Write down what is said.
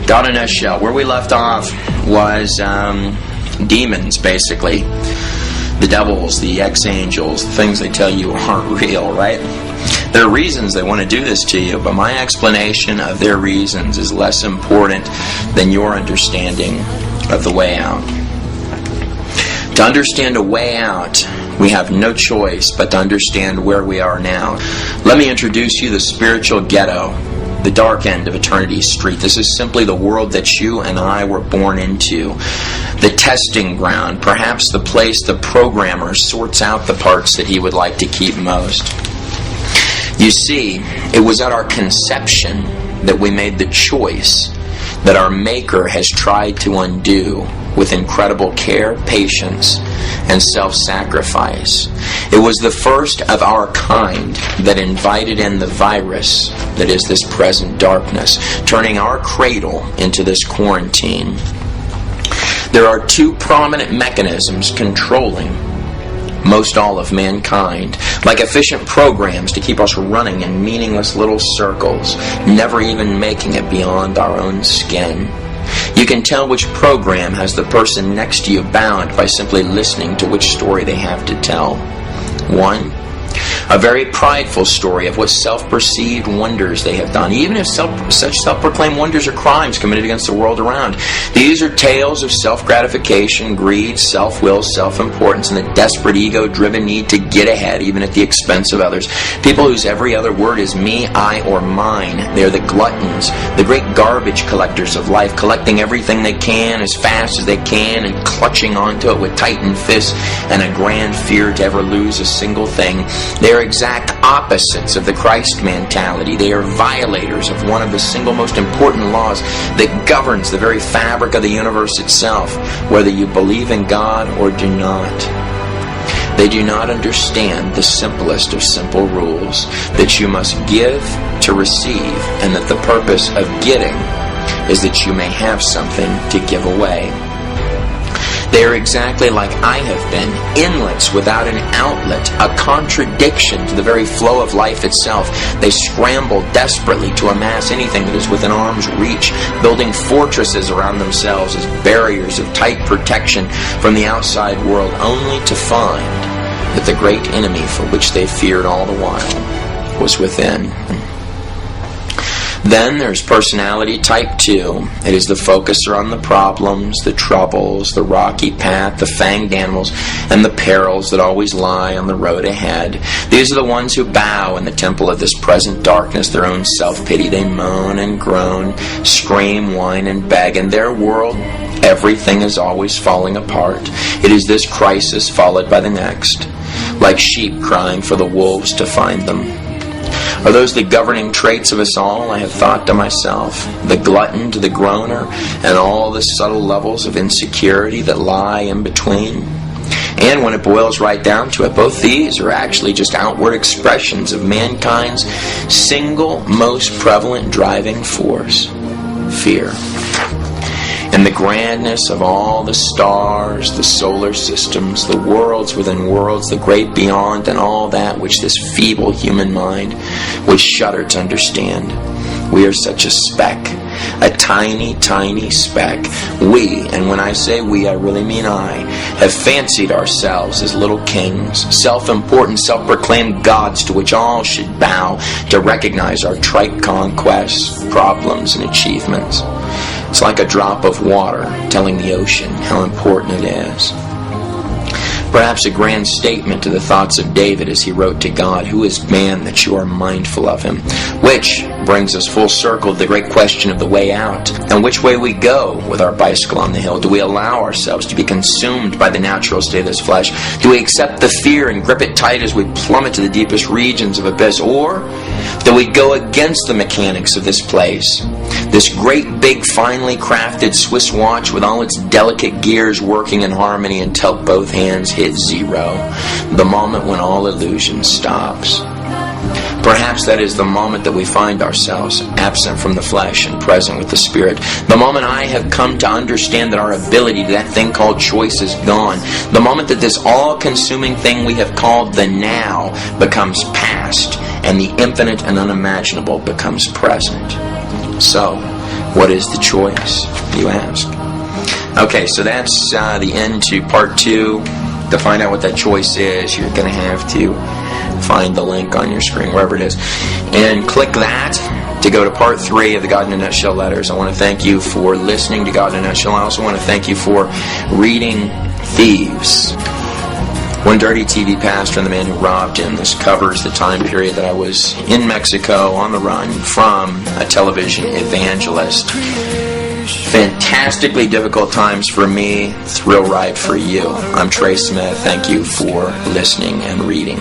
God in a nutshell, where we left off was demons, basically. The devils, the ex-angels, the things they tell you aren't real, right? There are reasons they want to do this to you, but my explanation of their reasons is less important than your understanding of the way out. To understand a way out, we have no choice but to understand where we are now. Let me introduce you to the spiritual ghetto, the dark end of eternity's street. This is simply the world that you and I were born into. The testing ground, perhaps the place the programmer sorts out the parts that he would like to keep most. You see, it was at our conception that we made the choice that our Maker has tried to undo with incredible care, patience, and self-sacrifice. It was the first of our kind that invited in the virus that is this present darkness, turning our cradle into this quarantine. There are two prominent mechanisms controlling most all of mankind, like efficient programs to keep us running in meaningless little circles, never even making it beyond our own skin. You can tell which program has the person next to you bound by simply listening to which story they have to tell. One, a very prideful story of what self-perceived wonders they have done, even if such self-proclaimed wonders are crimes committed against the world around. These are tales of self-gratification, greed, self-will, self-importance, and the desperate ego-driven need to get ahead, even at the expense of others. People whose every other word is me, I, or mine. They are the gluttons, the great garbage collectors of life, collecting everything they can as fast as they can and clutching onto it with tightened fists and a grand fear to ever lose a single thing. They are exact opposites of the Christ mentality. They are violators of one of the single most important laws that governs the very fabric of the universe itself, whether you believe in God or do not. They do not understand the simplest of simple rules, that you must give to receive, and that the purpose of getting is that you may have something to give away. They are exactly like I have been, inlets without an outlet, a contradiction to the very flow of life itself. They scramble desperately to amass anything that is within arm's reach, building fortresses around themselves as barriers of tight protection from the outside world, only to find that the great enemy for which they feared all the while was within. Then there's personality type 2. It is the focuser on the problems, the troubles, the rocky path, the fanged animals, and the perils that always lie on the road ahead. These are the ones who bow in the temple of this present darkness, their own self-pity. They moan and groan, scream, whine, and beg. In their world, everything is always falling apart. It is this crisis followed by the next, like sheep crying for the wolves to find them. Are those the governing traits of us all? I have thought to myself, the glutton to the groaner, and all the subtle levels of insecurity that lie in between. And when it boils right down to it, both these are actually just outward expressions of mankind's single most prevalent driving force, fear. And the grandness of all the stars, the solar systems, the worlds within worlds, the great beyond, and all that which this feeble human mind would shudder to understand. We are such a speck, a tiny, tiny speck. We, and when I say we, I really mean I, have fancied ourselves as little kings, self-important, self-proclaimed gods to which all should bow to recognize our trite conquests, problems, and achievements. It's like a drop of water telling the ocean how important it is. Perhaps a grand statement to the thoughts of David as he wrote to God, "Who is man that you are mindful of him?" Which brings us full circle to the great question of the way out, and which way we go with our bicycle on the hill. Do we allow ourselves to be consumed by the natural state of this flesh? Do we accept the fear and grip it tight as we plummet to the deepest regions of abyss? Or do we go against the mechanics of this place? This great, big, finely crafted Swiss watch with all its delicate gears working in harmony until both hands hit zero, the moment when all illusion stops. Perhaps that is the moment that we find ourselves absent from the flesh and present with the Spirit. The moment I have come to understand that our ability to that thing called choice is gone. The moment that this all-consuming thing we have called the now becomes past, and the infinite and unimaginable becomes present. So, What is the choice, you ask? Okay, so that's the end to part 2. To find out what that choice is, you're going to have to find the link on your screen, wherever it is, and click that to go to part 3 of the God in a Nutshell letters. I want to thank you for listening to God in a Nutshell. I also want to thank you for reading Thieves. One Dirty TV Pastor and the Man Who Robbed Him. This covers the time period that I was in Mexico on the run from a television evangelist. Fantastically difficult times for me, thrill ride for you. I'm Trey Smith. Thank you for listening and reading.